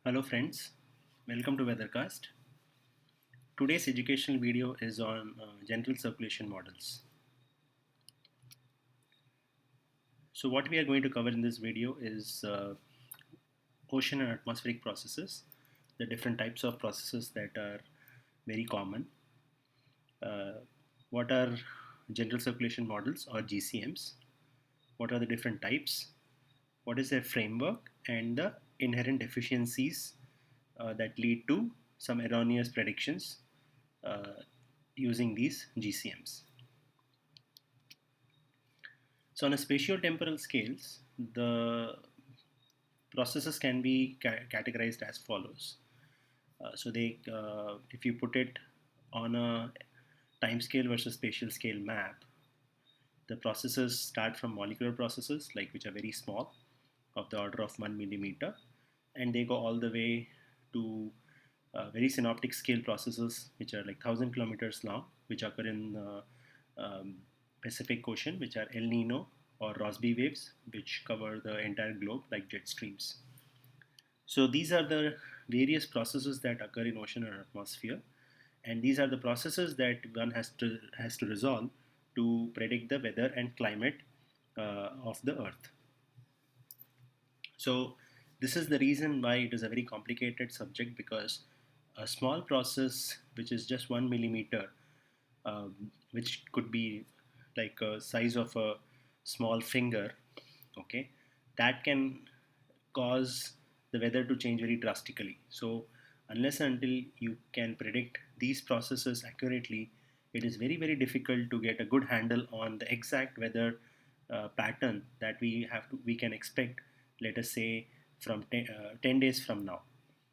Hello friends, welcome to Weathercast. Today's educational video is on general circulation models. So what we are going to cover in this video is ocean and atmospheric processes, the different types of processes that are very common. Uh, what are general circulation models or GCMs? What are the different types? What is their framework and the inherent deficiencies that lead to some erroneous predictions uh, using these GCMs. So on a spatio-temporal scales, the processes can be categorized as follows. If you put it on a time scale versus spatial scale map, the processes start from molecular processes, like which are very small, of the order of 1 millimeter, and they go all the way to very synoptic scale processes, which are like 1,000 kilometers long, which occur in Pacific Ocean, which are El Nino or Rossby waves, which cover the entire globe like jet streams. So these are the various processes that occur in ocean and atmosphere, and these are the processes that one has to resolve to predict the weather and climate of the Earth. So this is the reason why it is a very complicated subject, because a small process which is just 1 millimeter, which could be like a size of a small finger, okay, that can cause the weather to change very drastically. So unless and until you can predict these processes accurately, it is very difficult to get a good handle on the exact weather pattern that we can expect, let us say, from 10 days from now.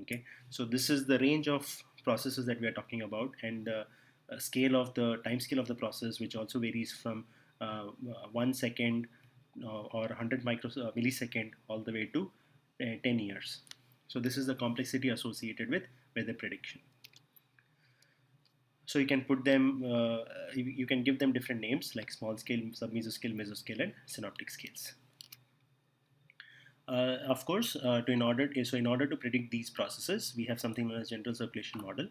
Okay, so this is the range of processes that we are talking about, and the scale of the time scale of the process, which also varies from 1 second or 100 millisecond all the way to 10 years. So this is the complexity associated with weather prediction. So you can put them, you can give them different names like small scale, submesoscale, mesoscale, and synoptic scales. Of course, in order to predict these processes, we have something known as general circulation model.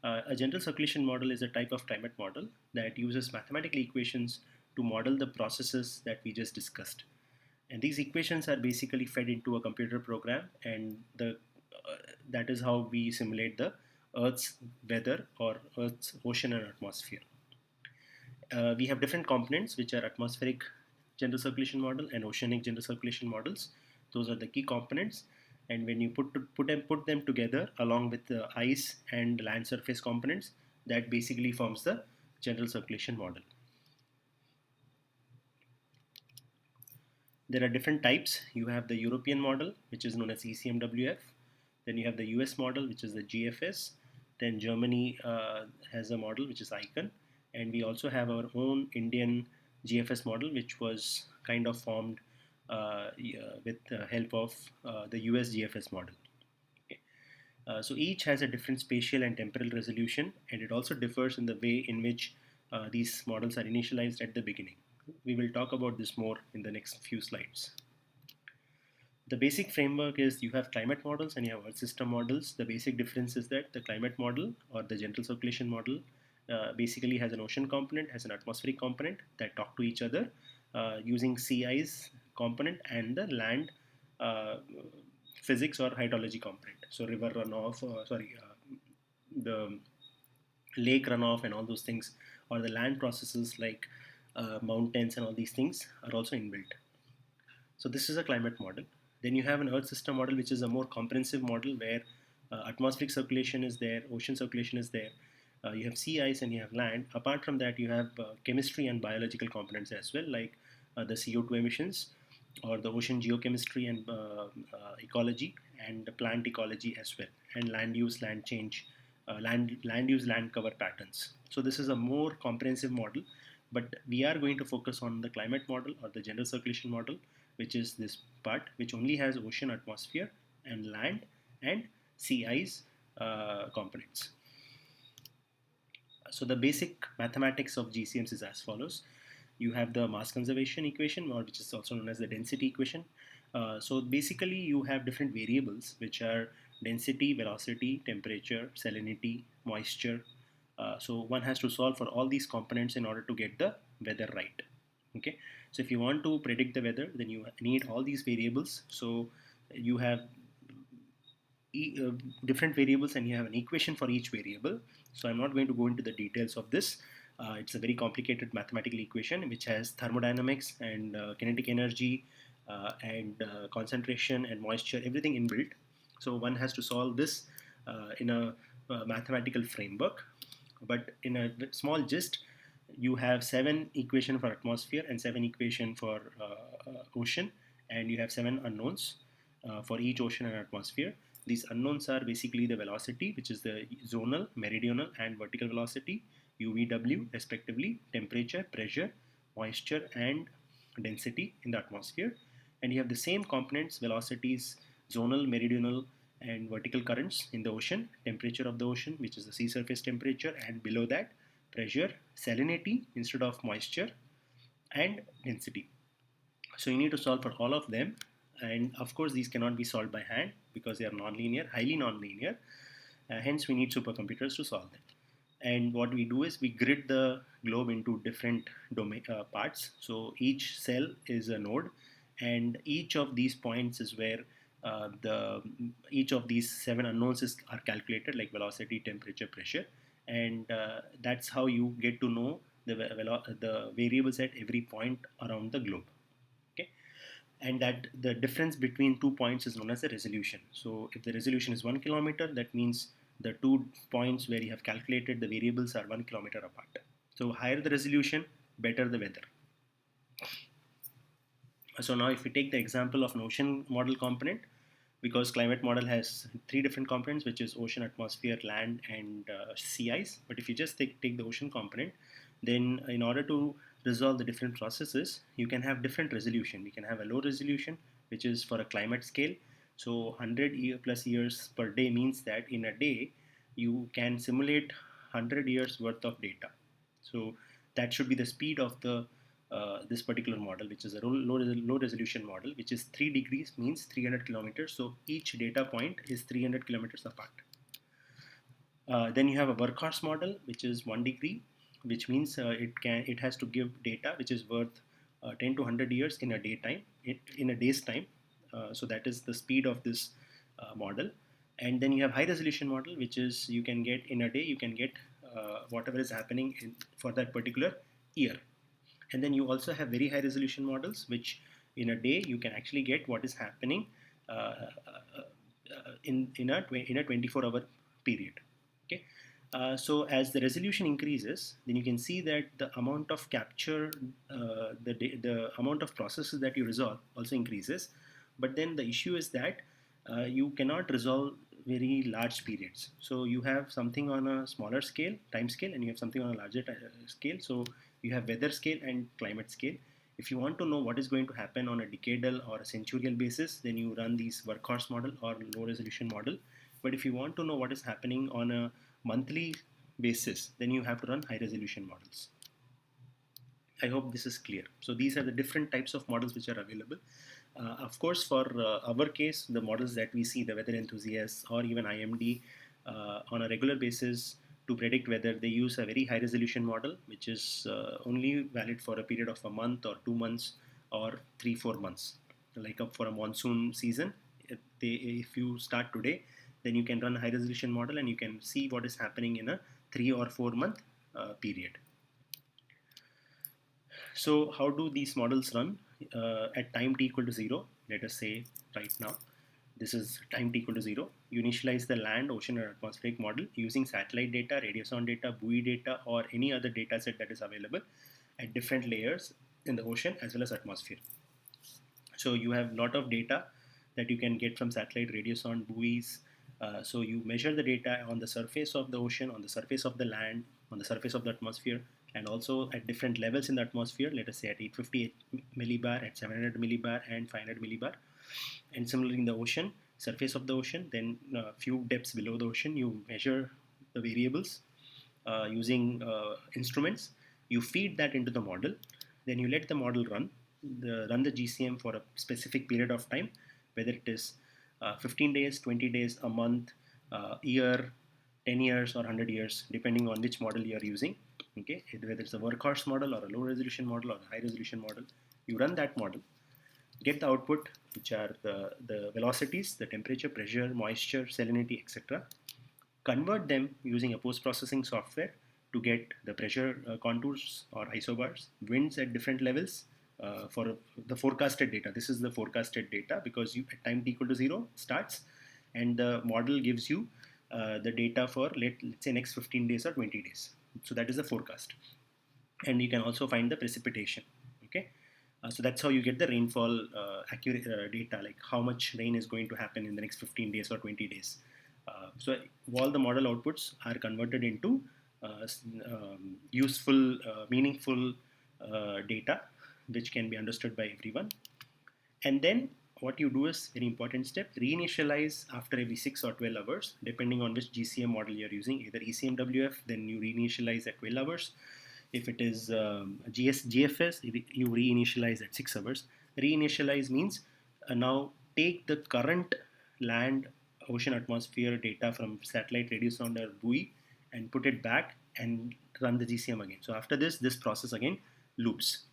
A general circulation model is a type of climate model that uses mathematical equations to model the processes that we just discussed. And these equations are basically fed into a computer program, and that is how we simulate the Earth's weather or Earth's ocean and atmosphere. We have different components, which are atmospheric general circulation model and oceanic general circulation models. Those are the key components. And when you put them together along with the ice and land surface components, that basically forms the general circulation model. There are different types. You have the European model, which is known as ECMWF. Then you have the US model, which is the GFS. Then Germany has a model, which is ICON. And we also have our own Indian GFS model, which was kind of formed with the help of the US GFS model. Okay. So each has a different spatial and temporal resolution, and it also differs in the way in which these models are initialized at the beginning. We will talk about this more in the next few slides. The basic framework is you have climate models and you have Earth system models. The basic difference is that the climate model or the general circulation model basically has an ocean component, has an atmospheric component that talk to each other using sea ice component and the land physics or hydrology component. So river runoff, the lake runoff and all those things, or the land processes like mountains and all these things are also inbuilt. So this is a climate model. Then you have an Earth system model, which is a more comprehensive model where atmospheric circulation is there, ocean circulation is there. You have sea ice and you have land. Apart from that, you have chemistry and biological components as well, like the CO2 emissions or the ocean geochemistry and ecology and the plant ecology as well, and land use, land change, land use, land cover patterns. So this is a more comprehensive model, but we are going to focus on the climate model or the general circulation model, which is this part, which only has ocean, atmosphere, and land and sea ice components. So the basic mathematics of GCMs is as follows. You have the mass conservation equation, or which is also known as the density equation. So basically you have different variables which are density, velocity, temperature, salinity, moisture. So one has to solve for all these components in order to get the weather right. Okay, so if you want to predict the weather, then you need all these variables. So you have different variables and you have an equation for each variable. So I'm not going to go into the details of this. It's a very complicated mathematical equation which has thermodynamics and kinetic energy and concentration and moisture, everything inbuilt. So one has to solve this in a mathematical framework. But in a small gist, you have 7 equation for atmosphere and 7 equation for ocean, and you have 7 unknowns for each ocean and atmosphere. These unknowns are basically the velocity, which is the zonal, meridional, and vertical velocity, UVW respectively, temperature, pressure, moisture, and density in the atmosphere. And you have the same components, velocities, zonal, meridional, and vertical currents in the ocean, temperature of the ocean, which is the sea surface temperature, and below that, pressure, salinity instead of moisture, and density. So you need to solve for all of them. And of course, these cannot be solved by hand because they are non-linear, highly non-linear. Hence, we need supercomputers to solve them. And what we do is we grid the globe into different domain parts. So each cell is a node, and each of these points is where the each of these 7 unknowns are calculated, like velocity, temperature, pressure, and that's how you get to know the variables at every point around the globe. Okay, and that the difference between 2 points is known as the resolution. So if the resolution is 1 kilometer, that means the 2 points where you have calculated the variables are 1 kilometer apart. So higher the resolution, better the weather. So now if we take the example of an ocean model component, because climate model has 3 different components, which is ocean, atmosphere, land, and sea ice. But if you just take the ocean component, then in order to resolve the different processes, you can have different resolution. You can have a low resolution, which is for a climate scale. So 100 plus years per day means that in a day you can simulate 100 years worth of data. So that should be the speed of the this particular model, which is a low resolution model, which is 3 degrees means 300 kilometers. So each data point is 300 kilometers apart. Then you have a workhorse model, which is 1 degree, which means it has to give data which is worth 10 to 100 years in a in a day's time. So that is the speed of this model. And then you have high resolution model, which is you can get in a day, you can get whatever is happening for that particular year. And then you also have very high resolution models, which in a day you can actually get what is happening in a 24-hour period. Okay. So as the resolution increases, then you can see that the amount of capture, the amount of processes that you resolve also increases. But then the issue is that you cannot resolve very large periods. So you have something on a smaller scale, time scale, and you have something on a larger scale. So you have weather scale and climate scale. If you want to know what is going to happen on a decadal or a centurial basis, then you run these workhorse model or low resolution model. But if you want to know what is happening on a monthly basis, then you have to run high resolution models. I hope this is clear. So these are the different types of models which are available. Of course, for our case, the models that we see, the weather enthusiasts or even IMD on a regular basis to predict weather, they use a very high resolution model, which is only valid for a period of a month or 2 months or 3-4 months. Like for a monsoon season, if you start today, then you can run a high resolution model and you can see what is happening in a 3 or 4 month period. So how do these models run? At time t equal to 0, let us say right now, this is time t equal to 0. You initialize the land, ocean, or atmospheric model using satellite data, radiosonde data, buoy data, or any other data set that is available at different layers in the ocean as well as atmosphere. So you have a lot of data that you can get from satellite, radiosonde, buoys. So you measure the data on the surface of the ocean, on the surface of the land, on the surface of the atmosphere, and also at different levels in the atmosphere, let us say at 850 millibar, at 700 millibar, and 500 millibar. And similarly in the ocean, surface of the ocean, then a few depths below the ocean, you measure the variables using instruments. You feed that into the model, then you let the model run. run the GCM for a specific period of time, whether it is 15 days, 20 days, a month, year, 10 years, or 100 years, depending on which model you are using. Okay, whether it's a workhorse model or a low resolution model or a high resolution model, you run that model, get the output, which are the velocities, the temperature, pressure, moisture, salinity, etc. Convert them using a post-processing software to get the pressure contours or isobars, winds at different levels for the forecasted data. This is the forecasted data because you at time t equal to 0 starts, and the model gives you the data for let's say next 15 days or 20 days. So that is the forecast, and you can also find the precipitation. Okay, so that's how you get the rainfall accurate data, like how much rain is going to happen in the next 15 days or 20 days. So all the model outputs are converted into useful, meaningful data, which can be understood by everyone. And then what you do is very important step: reinitialize after every 6 or 12 hours, depending on which GCM model you're using. Either ECMWF, then you reinitialize at 12 hours. If it is GFS, you reinitialize at 6 hours. Reinitialize means now take the current land, ocean, atmosphere data from satellite, radio sound, or buoy and put it back and run the GCM again. So after this process again loops.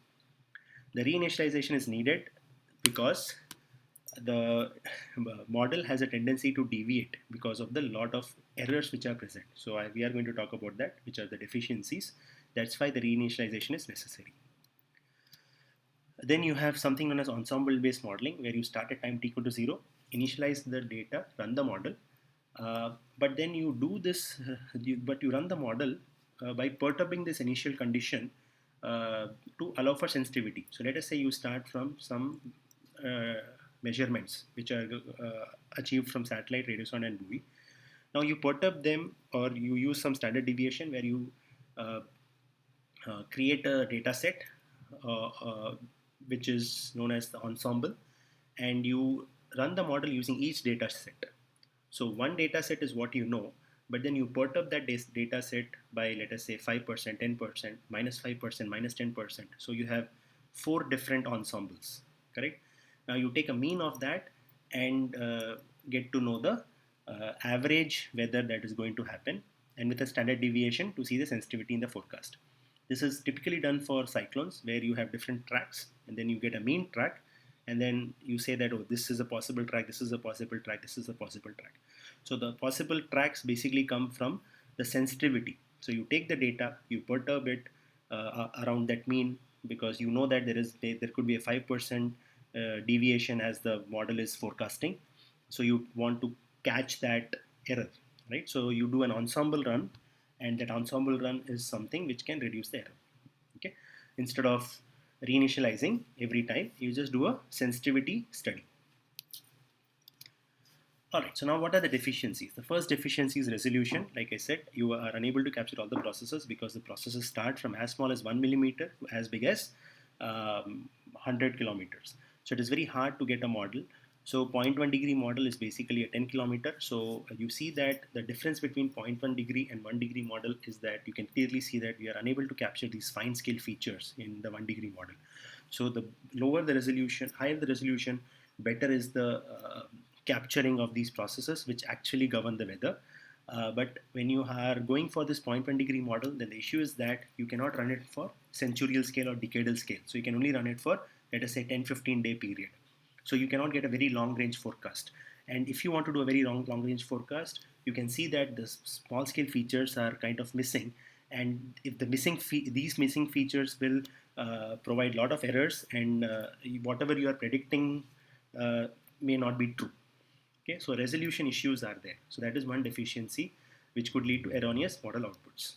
The reinitialization is needed because the model has a tendency to deviate because of the lot of errors which are present. So we are going to talk about that, which are the deficiencies. That's why the reinitialization is necessary. Then you have something known as ensemble-based modeling, where you start at time t equal to 0, initialize the data, run the model, but then you do this, but you run the model by perturbing this initial condition to allow for sensitivity. So let us say you start from some measurements which are achieved from satellite, radio sound, and buoy. Now you perturb them, or you use some standard deviation where you create a data set which is known as the ensemble, and you run the model using each data set. So one data set is what you know, but then you perturb that data set by, let us say, 5%, 10%, minus 5%, minus 10%. So you have 4 different ensembles, correct? Now you take a mean of that and get to know the average weather that is going to happen, and with a standard deviation to see the sensitivity in the forecast. This is typically done for cyclones, where you have different tracks and then you get a mean track, and then you say that, oh, this is a possible track, this is a possible track, this is a possible track. So the possible tracks basically come from the sensitivity. So you take the data, you perturb it around that mean, because you know that there could be a 5% deviation as the model is forecasting. So you want to catch that error, right? So you do an ensemble run, and that ensemble run is something which can reduce the error. Okay, instead of reinitializing every time, you just do a sensitivity study. All right, so now what are the deficiencies? The first deficiency is resolution. Like I said, you are unable to capture all the processes because the processes start from as small as 1 millimeter to as big as 100 kilometers. So it is very hard to get a model. So 0.1 degree model is basically a 10 kilometer. So you see that the difference between 0.1 degree and 1 degree model is that you can clearly see that we are unable to capture these fine scale features in the 1 degree model. So the lower the resolution, higher the resolution, better is the capturing of these processes which actually govern the weather. But when you are going for this 0.1 degree model, then the issue is that you cannot run it for centurial scale or decadal scale. So you can only run it for, let us say, 10-15 day period. So you cannot get a very long range forecast. And if you want to do a very long range forecast, you can see that the small scale features are kind of missing. And if these missing features will provide a lot of errors, and whatever you are predicting may not be true. Okay, so resolution issues are there. So that is one deficiency which could lead to erroneous model outputs.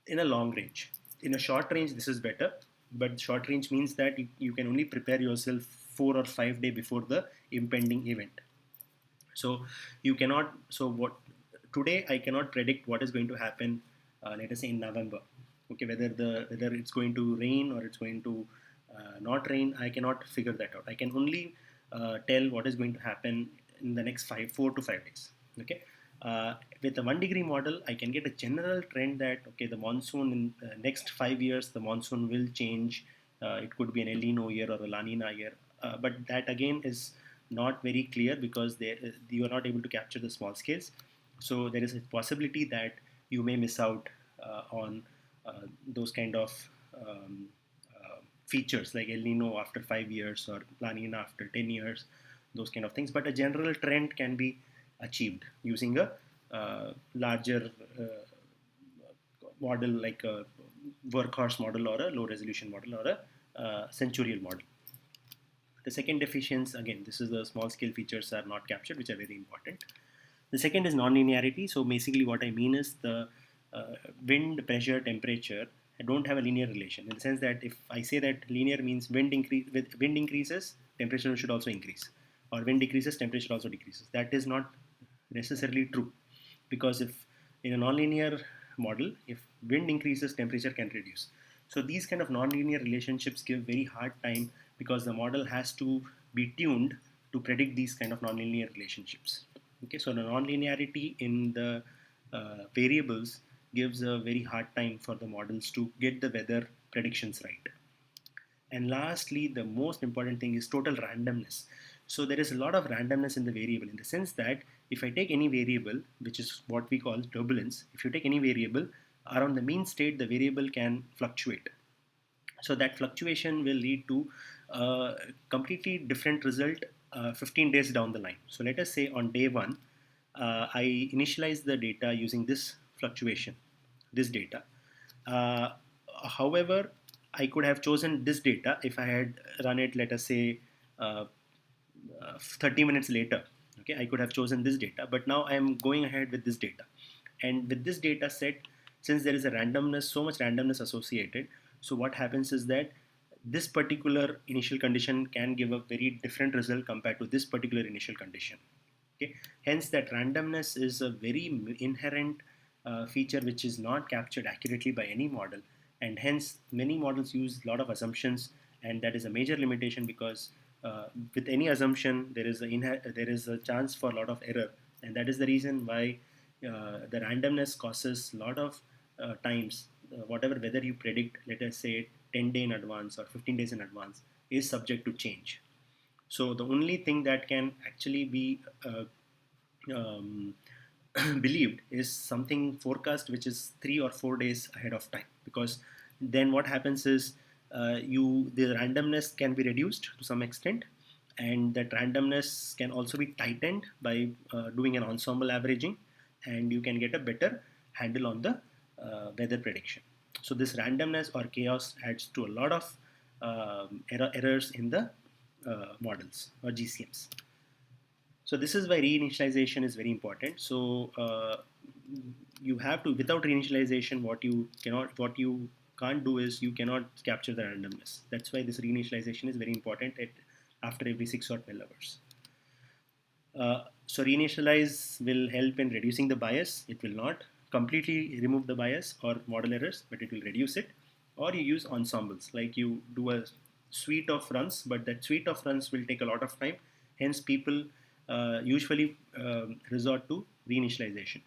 In a long range, in a short range, this is better, but short range means that you can only prepare yourself 4 or 5 days before the impending event. So you cannot. So what today I cannot predict what is going to happen. Let us say in November. Okay, whether it's going to rain or it's going to not rain, I cannot figure that out. I can only tell what is going to happen in the next 4 to 5 days. Okay, with the 1 degree model, I can get a general trend that okay, the monsoon in next 5 years, the monsoon will change It could be an El Nino year or a La Nina year, but that again is not very clear because you are not able to capture the small scales. So there is a possibility that you may miss out on those kind of um, features like El Nino after 5 years or La Nina after 10 years, those kind of things. But a general trend can be achieved using a larger model like a workhorse model or a low resolution model or a centurial model. The second deficiency, again, this is the small scale features are not captured, which are very important. The second is non-linearity. So basically what I mean is the wind, pressure, temperature don't have a linear relation, in the sense that if I say that linear means with wind increases, temperature should also increase, or wind decreases, temperature also decreases. That is not necessarily true, because if in a nonlinear model, if wind increases, temperature can reduce. So these kind of nonlinear relationships give very hard time, because the model has to be tuned to predict these kind of nonlinear relationships. Okay, so the nonlinearity in the variables gives a very hard time for the models to get the weather predictions right. And lastly, the most important thing is total randomness. So there is a lot of randomness in the variable, in the sense that if I take any variable, which is what we call turbulence, if you take any variable around the mean state, the variable can fluctuate. So that fluctuation will lead to a completely different result 15 days down the line. So let us say on day one, I initialize the data using this fluctuation, this data. Uh, However, I could have chosen this data if I had run it, let us say, uh, 30 minutes later. Okay, I could have chosen this data, but now I am going ahead with this data. And with this data set, since there is a randomness, so much randomness associated, so what happens is that this particular initial condition can give a very different result compared to this particular initial condition. Okay, hence that randomness is a very inherent feature which is not captured accurately by any model, and hence many models use a lot of assumptions, and that is a major limitation, because with any assumption there is a chance for a lot of error, and that is the reason why the randomness causes a lot of times whatever weather you predict, let us say 10 days in advance or 15 days in advance, is subject to change. So the only thing that can actually be um, believed is something forecast which is 3 or 4 days ahead of time, because then what happens is the randomness can be reduced to some extent, and that randomness can also be tightened by doing an ensemble averaging, and you can get a better handle on the weather prediction. So this randomness or chaos adds to a lot of errors in the models or GCMs. So this is why reinitialization is very important. So you have to, without reinitialization, what you can't do is you cannot capture the randomness. That's why this reinitialization is very important after every 6 or 12 hours. So reinitialize will help in reducing the bias. It will not completely remove the bias or model errors, but it will reduce it. Or you use ensembles, like you do a suite of runs, but that suite of runs will take a lot of time. Hence, people usually resort to reinitialization.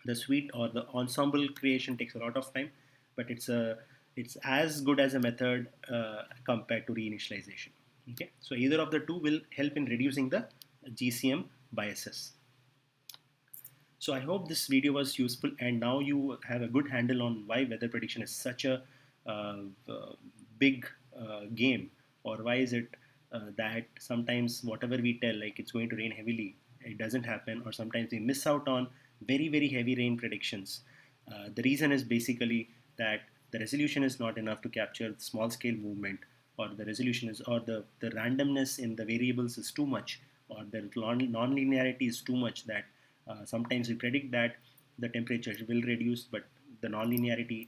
The suite or the ensemble creation takes a lot of time, but it's as good as a method compared to reinitialization. Okay, so either of the two will help in reducing the GCM biases. So I hope this video was useful, and now you have a good handle on why weather prediction is such a uh, uh, big game, or why is it that sometimes whatever we tell, like it's going to rain heavily, it doesn't happen, or sometimes we miss out on very heavy rain predictions. The reason is basically that the resolution is not enough to capture the small scale movement, or the resolution is, or the randomness in the variables is too much, or the non-linearity is too much, that sometimes we predict that the temperature will reduce, but the non-linearity,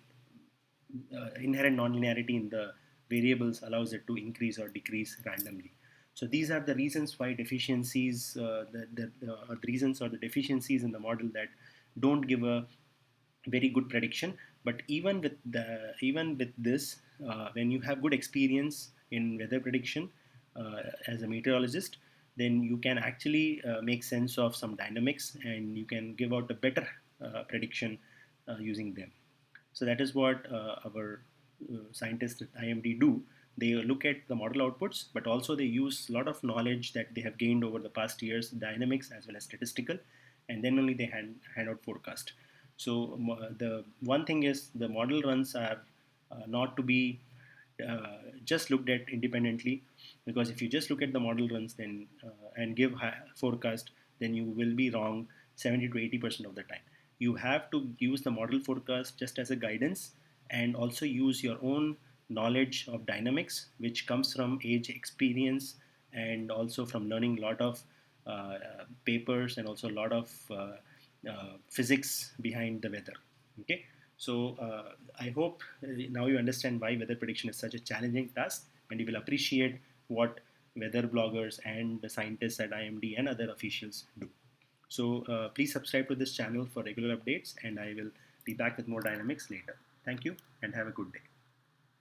inherent non-linearity in the variables allows it to increase or decrease randomly. So these are the reasons why deficiencies, the reasons or the deficiencies in the model that don't give a very good prediction. But even with this, when you have good experience in weather prediction as a meteorologist, then you can actually make sense of some dynamics, and you can give out a better prediction using them. So that is what our scientists at IMD do. They look at the model outputs, but also they use a lot of knowledge that they have gained over the past years, dynamics as well as statistical, and then only they hand out forecast. So the one thing is the model runs are not to be just looked at independently, because if you just look at the model runs then and give forecast, then you will be wrong 70 to 80% of the time. You have to use the model forecast just as a guidance, and also use your own knowledge of dynamics, which comes from age experience, and also from learning a lot of papers, and also a lot of physics behind the weather. Okay, so I hope now you understand why weather prediction is such a challenging task, and you will appreciate what weather bloggers and the scientists at IMD and other officials do. So please subscribe to this channel for regular updates, and I will be back with more dynamics later. Thank you and have a good day.